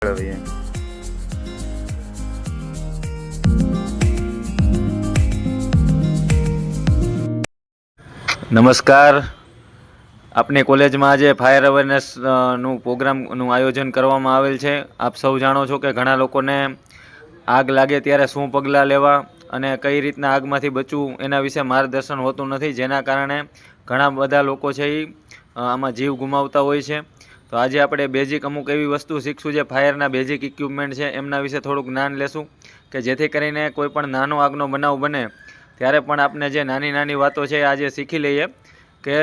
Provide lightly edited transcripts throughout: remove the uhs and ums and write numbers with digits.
મેળવીએ। નમસ્કાર, આપની કોલેજમાં આજે ફાયર અવેરનેસ નું પ્રોગ્રામનું આયોજન કરવામાં આવેલ છે। આપ સૌ જાણો છો કે ઘણા લોકોને આગ લાગે ત્યારે શું પગલાં લેવા અને કઈ રીતના આગમાંથી બચવું એના વિશે માર્ગદર્શન હોતું નથી, જેના કારણે ઘણા બધા લોકો છે એ આમાં જીવ ગુમાવતા હોય છે। તો આજે આપણે બેઝિક અમુક એવી વસ્તુ શીખશું જે ફાયરના બેઝિક ઇક્વિપમેન્ટ છે એમના વિશે થોડુંક જ્ઞાન લેશું કે જેથી કરીને કોઈ પણ નાનો આગનો બનાવ બને ત્યારે પણ આપણે જે નાની નાની વાતો છે આજે શીખી લઈએ કે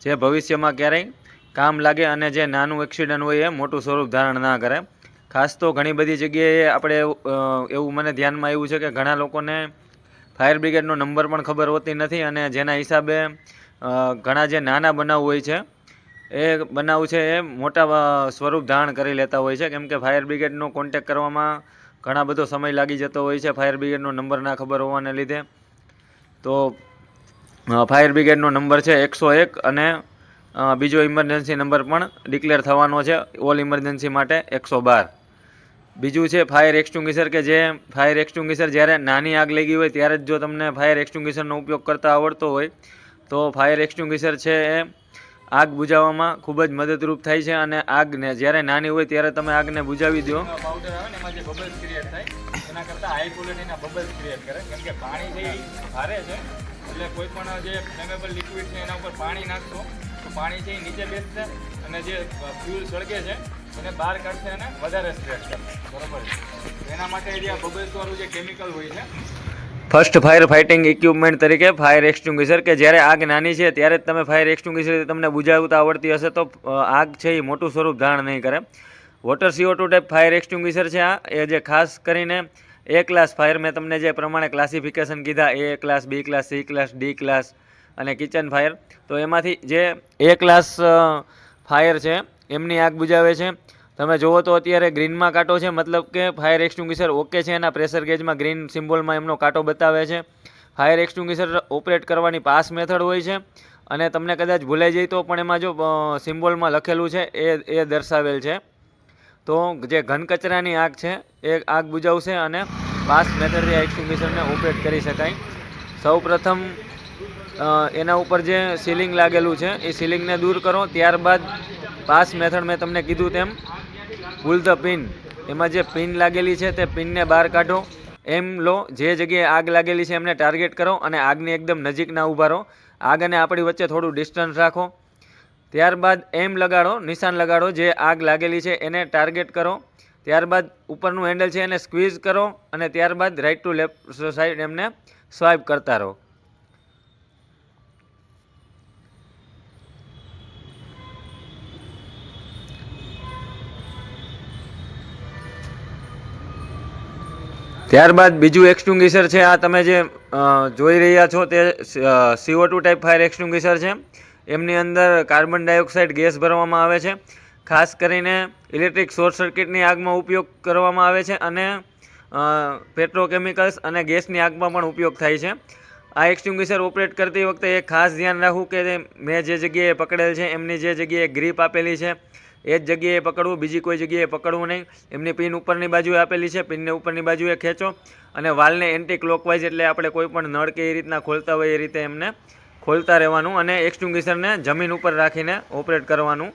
જે ભવિષ્યમાં ક્યારેય કામ લાગે અને જે નાનું એક્સિડન્ટ હોય એ મોટું સ્વરૂપ ધારણ ના કરે। ખાસ તો ઘણી બધી જગ્યાએ આપણે એવું મને ધ્યાનમાં આવ્યું છે કે ઘણા લોકોને ફાયર બ્રિગેડનો નંબર પણ ખબર હોતી નથી અને જેના હિસાબે ઘણા જે નાના બનાવ હોય છે એ બનાવ છે એ મોટા સ્વરૂપ ધારણ કરી લેતા હોય છે, કેમ કે ફાયર બ્રિગેડનો કોન્ટેક કરવામાં ઘણા બધો સમય લાગી જતો હોય છે ફાયર બ્રિગેડનો નંબર ના ખબર હોવાને લીધે। તો ફાયર બ્રિગેડનો નંબર છે 101 અને બીજો ઇમરજન્સી નંબર પણ ડિક્લેર થવાનો છે ઓલ ઇમરજન્સી માટે 112। બીજું છે ફાયર એક્સટિંગ્વિશર કે જે ફાયર એક્સટિંગ્વિશર જ્યારે નાની આગ લાગી હોય ત્યારે જ જો તમને ફાયર એક્સટિંગ્વિશરનો ઉપયોગ કરતા આવડતો હોય તો ફાયર એક્સટિંગ્વિશર છે એ આગ બુઝાવવામાં ખૂબ જ મદદરૂપ થાય છે અને આગને જ્યારે નાની હોય ત્યારે તમે આગને બુઝાવી દો। પાવડર આવે ને એમાં જે બબલ્સ ક્રિએટ થાય એના કરતાં હાઈ ક્વોલિટીના બબલ્સ ક્રિએટ કરે, કેમ કે પાણી જે ભારે છે એટલે કોઈ પણ જે ફ્લેમેબલ લિક્વિડ છે એના ઉપર પાણી નાખશો તો પાણી છે એ નીચે બેસશે અને જે ફ્યુલ સળગે છે એને બહાર કાઢશે અને વધારે સ્પ્રેડ કરશે, બરાબર છે। એના માટે જે આ બબલ્સવાળું જે કેમિકલ હોય છે ફર્સ્ટ ફાયર ફાઇટિંગ ઇક્વિપમેન્ટ તરીકે ફાયર એક્સટિંગ્વિશર કે જ્યારે આગ નાની છે ત્યારે જ તમે ફાયર એક્સટિંગ્વિશર તમને બુઝાવતા આવડતી હશે તો આગ છે એ મોટું સ્વરૂપ ધારણ નહીં કરે। Water CO2 type fire extinguisher છે આ એ જે ખાસ કરીને A ક્લાસ ફાયર મેં તમને જે પ્રમાણે ક્લાસિફિકેશન કીધા A class, B class, C class, D class અને કિચન ફાયર, તો એમાંથી જે A ક્લાસ ફાયર છે એમની આગ બુઝાવે છે। તમે જુઓ તો અત્યારે ગ્રીનમાં કાંટો છે, મતલબ કે ફાયર એક્સટિંગ્વિશર ઓકે છે, એના પ્રેશર ગેજમાં ગ્રીન સિમ્બોલમાં એમનો કાંટો બતાવે છે। ફાયર એક્સટિંગ્વિશર ઓપરેટ કરવાની પાસ મેથડ હોય છે અને તમને કદાચ ભૂલાઈ જાય તો પણ એમાં જો સિમ્બોલમાં લખેલું છે એ દર્શાવેલ છે। તો જે ઘન કચરાની આગ છે એ આગ બુઝાવશે અને પાસ મેથડથી આ એક્સટિંગ્વિશરને ઓપરેટ કરી શકાય। સૌ પ્રથમ એના ઉપર જે સીલિંગ લાગેલું છે એ સીલિંગને દૂર કરો, ત્યારબાદ પાસ મેથડ મેં તમને કીધું તેમ પુલ ધ પિન, એમાં જે પિન લાગેલી છે તે પિનને બહાર કાઢો, એમ લો, જે જગ્યાએ આગ લાગેલી છે એમને ટાર્ગેટ કરો અને આગની એકદમ નજીક ના ઊભા રહો, આગ અને આપણી વચ્ચે થોડું ડિસ્ટન્સ રાખો, ત્યારબાદ એમ લગાડો, નિશાન લગાડો, જે આગ લાગેલી છે એને ટાર્ગેટ કરો, ત્યારબાદ ઉપરનું હેન્ડલ છે એને સ્ક્વીઝ કરો અને ત્યારબાદ રાઈટ ટુ લેફ્ટ સાઈડ એમને સ્વાઇપ કરતા રહો। ત્યારબાદ બીજું એક્સટિંગ્વિશર છે આ તમે જે જોઈ રહ્યા છો તે CO2 ટાઈપ ફાયર એક્સટિંગ્વિશર છે। એમની અંદર કાર્બન ડાયોક્સાઇડ ગેસ ભરવામાં આવે છે, ખાસ કરીને ઇલેક્ટ્રિક શોર્ટ સર્કિટની આગમાં ઉપયોગ કરવામાં આવે છે અને પેટ્રોકેમિકલ્સ અને ગેસની આગમાં પણ ઉપયોગ થાય છે। આ એક્સટિંગ્વિશર ઓપરેટ કરતી વખતે એ ખાસ ધ્યાન રાખવું કે મેં જે જગ્યાએ પકડેલ છે એમની જે જગ્યાએ ગ્રીપ આપેલી છે એ જ જગ્યાએ પકડવું, બીજી કોઈ જગ્યાએ પકડવું નહીં। એમની પિન ઉપરની બાજુએ આપેલી છે, પિનને ઉપરની બાજુએ ખેંચો અને વાલને એન્ટી ક્લોકવાઇઝ એટલે આપણે કોઈ પણ નળ કે એ રીતના ખોલતા હોય એ રીતે એમને ખોલતા રહેવાનું અને એક્સટિંગ્વિશરને જમીન ઉપર રાખીને ઓપરેટ કરવાનું।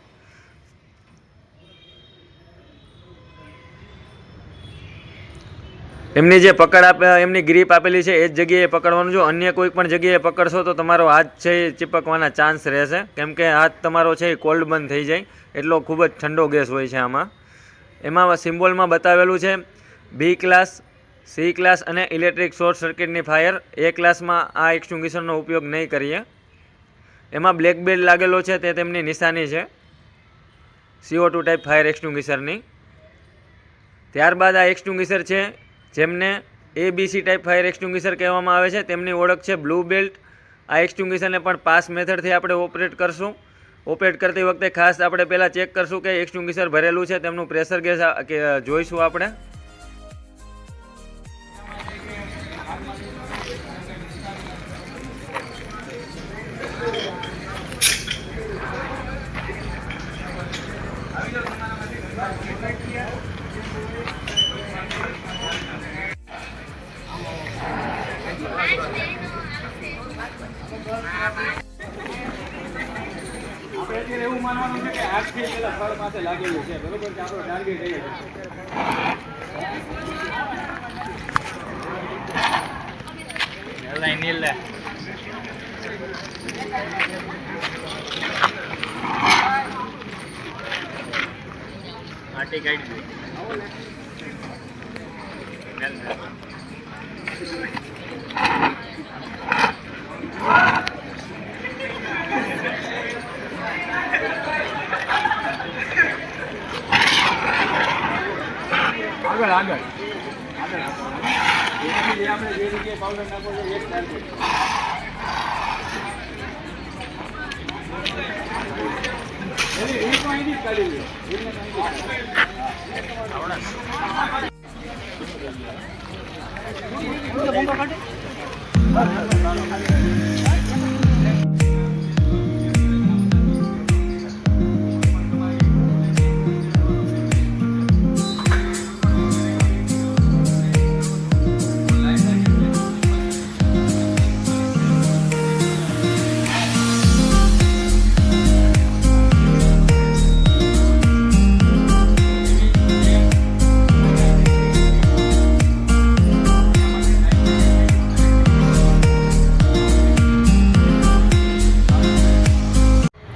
એમની જે પકડ એમની ગ્રીપ આપેલી છે એ જ જગ્યાએ પકડવાનું। જો અન્ય કોઈ પણ જગ્યાએ પકડશો તો તમારો હાથ છે એ ચીપકવાના ચાન્સ રહેશે, કેમ કે હાથ તમારો છે એ કોલ્ડ બંધ થઈ જાય, એટલો ખૂબ જ ઠંડો ગેસ હોય છે આમાં। એમાં સિમ્બોલમાં બતાવેલું છે B ક્લાસ, C ક્લાસ અને ઇલેક્ટ્રિક શોર્ટ સર્કિટની ફાયર। A ક્લાસમાં આ એક્સટિંગ્વિશરનો ઉપયોગ નહીં કરીએ। એમાં બ્લેક બેડ લાગેલો છે તે તેમની નિશાની છે CO2 ટાઈપ ફાયર એક્સટિંગ્વિશરની। ત્યારબાદ આ એક્સટિંગ્વિશર છે જેમને ABC ટાઈપ ફાયર એક્સટિંગ્વિશર કહેવામાં આવે છે, તેમની ઓળખ છે બ્લુ બેલ્ટ। આ એક્સટિંગ્વિશરને પણ પાસ મેથડથી આપણે ઓપરેટ કરશું। ઓપરેટ કરતી વખતે ખાસ આપણે પહેલાં ચેક કરશું કે એક્સટિંગ્વિશર ભરેલું છે, તેમનું પ્રેશર ગેસ જોઈશું આપણે। વાળ પાસે લાગેલું છે, બરોબર છે, આપણો ટાર્ગેટ એ છે. આટી કાઢી આગળ આગળ આગળ આપણે જે જગ્યાએ પાવડર નાખવો છે એક ટાર્ગેટ.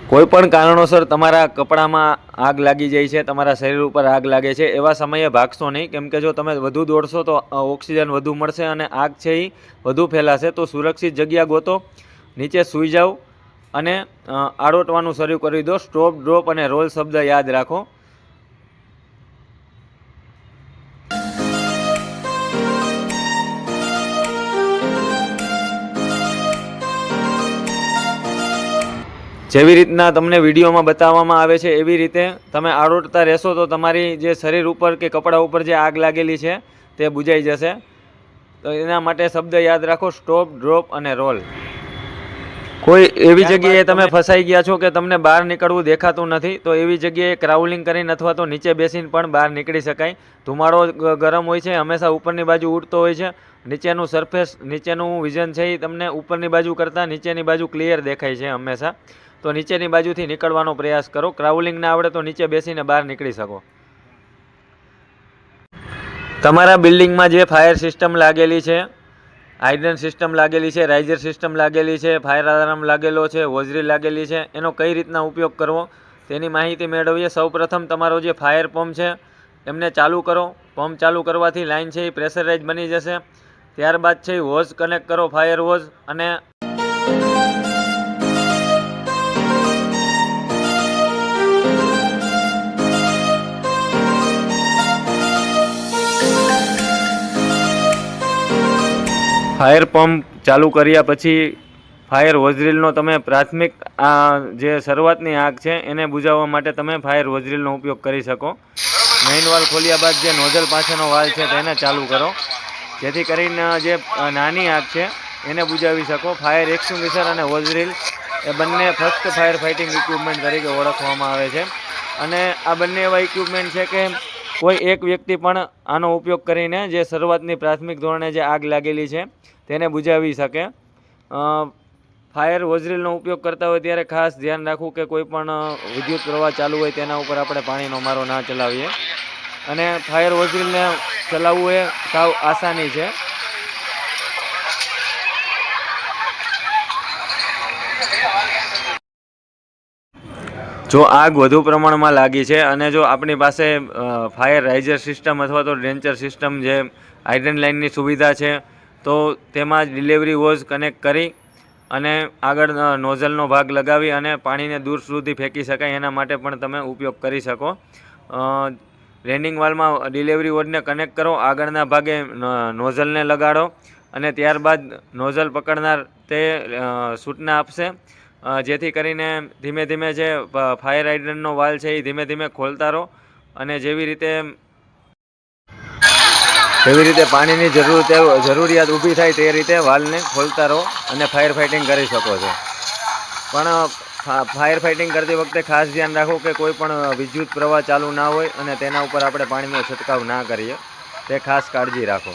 કોઈ પણ કારણોસર તમારા કપડામાં આગ લાગી જાય છે, તમારા શરીર ઉપર આગ લાગે છે, એવા સમયે ભાગશો નહીં. કેમ કે જો તમે વધુ દોડશો તો ઓક્સિજન વધુ મળશે અને આગ છે એ વધુ ફેલાશે. તો સુરક્ષિત જગ્યા ગોતો, નીચે સૂઈ જાઓ અને આડોટવાનું શરૂ કરી દો. સ્ટોપ, ડ્રોપ અને રોલ શબ્દ યાદ રાખો. જેવી રીતના તમને વિડીયોમાં બતાવવામાં આવે છે એવી રીતે તમે આડોટતા રહેશો તો તમારી જે શરીર ઉપર કે કપડા ઉપર જે આગ લાગેલી છે તે બુઝાઈ જશે. તો એના માટે શબ્દ યાદ રાખો: સ્ટોપ, ડ્રોપ અને રોલ. કોઈ એવી જગ્યાએ તમે ફસાઈ ગયા છો કે તમને બહાર નીકળવું દેખાતું નથી, તો એવી જગ્યાએ ક્રાઉલિંગ કરીને અથવા તો નીચે બેસીને પણ બહાર નીકળી શકાય. ધુમાડો ગરમ હોય છે, હંમેશા ઉપરની બાજુ ઉડતો હોય છે. નીચેનું સરફેસ, નીચેનું વિઝન છે એ તમને ઉપરની બાજુ કરતાં નીચેની બાજુ ક્લિયર દેખાય છે હંમેશા. તો નીચેની બાજુથી નીકળવાનો પ્રયાસ કરો. ક્રાઉલિંગ ના આવડે તો નીચે બેસીને બહાર નીકળી શકો. તમારા બિલ્ડિંગમાં જે ફાયર સિસ્ટમ લાગેલી છે, હાઇડ્રન્ટ સિસ્ટમ લાગેલી છે, રાઇઝર સિસ્ટમ લાગેલી છે, ફાયર અલાર્મ લાગેલો છે, હોઝરી લાગેલી છે, એનો કઈ રીતના ઉપયોગ કરવો તેની માહિતી મેળવીએ. સૌપ્રથમ તમારો જે ફાયર પંપ છે એમને ચાલુ કરો. પંપ ચાલુ કરવાથી લાઇન છે એ પ્રેશરાઇઝ બની જશે. ત્યારબાદ છે હોઝ કનેક્ટ કરો, ફાયર હોઝ. અને ફાયર પંપ ચાલુ કર્યા પછી ફાયર હોઝરીલનો તમે પ્રાથમિક જે શરૂઆતની આગ છે એને બુઝાવવા માટે તમે ફાયર હોઝરીલનો ઉપયોગ કરી શકો. મેઇન વાલ ખોલ્યા બાદ જે નોઝલ પાસેનો વાલ છે તેને ચાલુ કરો, જેથી કરીને જે નાની આગ છે એને બુઝાવી શકો. ફાયર એક્સટિંગ્વિશર અને હોઝરીલ એ બંને ફર્સ્ટ ફાયર ફાઇટિંગ ઇક્વિપમેન્ટ તરીકે ઓળખવામાં આવે છે. અને આ બંને એવા ઇક્વિપમેન્ટ છે કે કોઈ એક વ્યક્તિ પણ આનો ઉપયોગ કરીને જે શરૂઆતની પ્રાથમિક ધોરણે જે આગ લાગેલી છે તેને બુઝાવી શકે. ફાયર હોઝરીલનો ઉપયોગ કરતા હોય ત્યારે ખાસ ધ્યાન રાખવું કે કોઈ પણ વિદ્યુત પ્રવાહ ચાલુ હોય તેના ઉપર આપણે પાણીનો મારો ના ચલાવીએ. અને ફાયર હોઝરીલને ચલાવવું એ સાવ આસાની છે. જો આગ વધુ પ્રમાણમાં લાગી છે અને જો આપણી પાસે ફાયર રાઇઝર સિસ્ટમ અથવા તો ડેન્ચર સિસ્ટમ જે હાઇડ્રન્ટ લાઇનની સુવિધા છે, તો તેમાં જ ડિલિવરી હોઝ કનેક્ટ કરી અને આગળ નોઝલનો ભાગ લગાવી અને પાણીને દૂર સુધી ફેંકી શકાય એના માટે પણ તમે ઉપયોગ કરી શકો. રેનિંગ વાલમાં ડિલિવરી હોઝને કનેક્ટ કરો, આગળના ભાગે નોઝલને લગાડો અને ત્યારબાદ નોઝલ પકડનાર તે સૂચના આપશે, જેથી કરીને ધીમે ધીમે જે ફાયર હાઇડ્રન્ટનો વાલ છે એ ધીમે ધીમે ખોલતા રહો. અને જેવી રીતે પાણીની જરૂરિયાત ઊભી થાય તે રીતે વાલને ખોલતા રહો અને ફાયર ફાઇટિંગ કરી શકો છો. પણ ફાયર ફાઇટિંગ કરતી વખતે ખાસ ધ્યાન રાખો કે કોઈ પણ વિદ્યુત પ્રવાહ ચાલુ ના હોય અને તેના ઉપર આપણે પાણીનો છંટકાવ ના કરીએ, તે ખાસ કાળજી રાખો.